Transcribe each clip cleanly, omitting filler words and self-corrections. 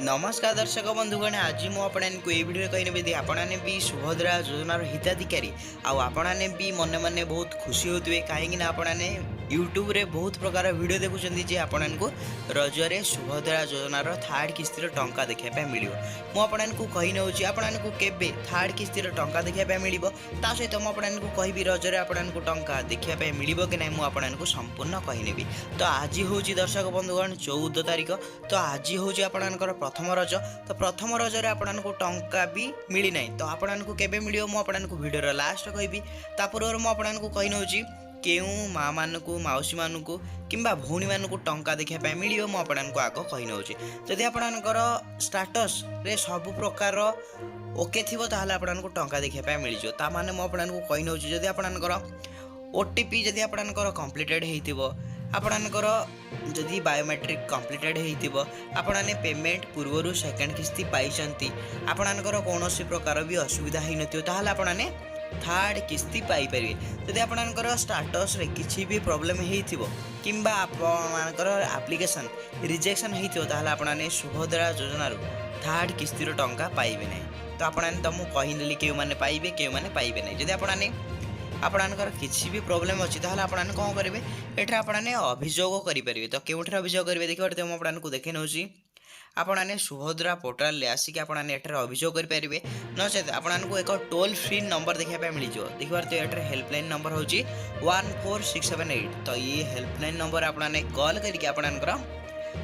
नमस्कार दर्शक बंधुगण आज मुझे ये वीडियो कही यदि आपने भी सुभद्रा योजनार हिताधिकारी आपने भी मन मन बहुत खुशी होते कहीं आपने यूट्यूब रे बहुत प्रकार वीडियो देखुं आपको रजरे सुभद्रा योजनार थर्ड किस्तिर टंका देखा मिल मुझे कही नौची आपको केवे थर्ड किस्तिर टंका देखा मिल सहित मुझे कहि रजरे आपको टंका देखा मिल कि ना मुझे संपूर्ण कहीनेबी। तो आज हूँ दर्शक बंधुगण 14 तारिख। तो आज हूँ आपणकर प्रथम रज। तो प्रथम रजरे आपको टंका भी मिली ना। तो आपको केवे मिल मुझे वीडियो लास्ट कहि पूर्व मुझे कही नौची केउ माँ मानक मौसी मानक कि भौणी मानक टंका देखा मिल मुझे आग कही नौची जदि आपणकर स्टाटस रे सब प्रकार ओके थी आपको टंका देखा मिल जाए माने मुझे कही नौची जदि आपणकर ओटीपी जदि आपणकर कंप्लीटेड हो आपणकर जदि बायोमेट्रिक कंप्लीटेड हो आपने पेमेंट पूर्वर सेकेंड किस्ती पाई आपणकर कौन प्रकार भी असुविधा हो न आपने थर्ड किस्ती पाइपर जदि आपणकर स्टाटस रे किसी भी प्रोब्लेम हो कि आपणकर एप्लिकेशन रिजेक्शन होता आपने सुभद्रा योजनार थर्ड किस्तिर टंका पाइबे ना। तो आपने तुमको कहीदेली क्यों मैंने पाइबे क्यों मैंने पाइबे ना। जदि आपने आपणकर किसी भी प्रोब्लेम अच्छी आपने कौन करेंगे ये आपने अभियोग करेंगे। तो क्योंठे अभियोग करेंगे देखिए मुझे देखे नौची आपने सुभद्रा पोर्टाल आसिक आपने अभियोग करेंगे नचेत आपको एक टोल फ्री नंबर देखा मिल जाए देखिए ये हेल्पलाइन नंबर हूँ 14678। तो ये हेल्पलाइन नंबर आपने कॉल करके आपणकर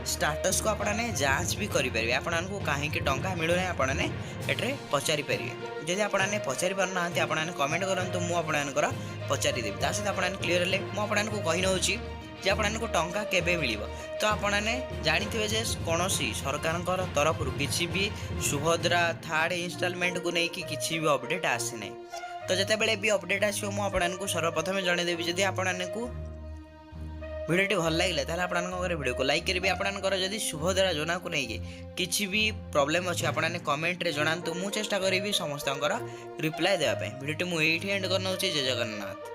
स्टाटस को आपने जांच भी करेंगे आपको कहीं टंका मिलूना आपने ये पचारि पारे। जदि आपने पचारि पारना आपने कमेंट करूँ मुझे पचारिदेवी सहित आपने क्लीयर हेल्ले मुझे कही नौची जे आपको टंका केबे मिल। तो आपने जानी जे कौन सरकार तरफ किसी भी सुभद्रा थर्ड इनस्टॉलमेंट को लेकिन किसी भी अपडेट आसी ना। तो जिते भी अपडेट आसो मुझे सर्वप्रथम जनईदेवी जदि आपको भिडियोटी भल लगे आपंकर वीडियो को लाइक करेंगे आपंकर जदि सुभद्रा योजना को लेकिन किसी भी प्रॉब्लम अच्छी आपने कमेंट रे जनातु मु चेष्टा करी समस्त रिप्लाई देवाई। वीडियोटी मुझे एंड करना जय जगन्नाथ।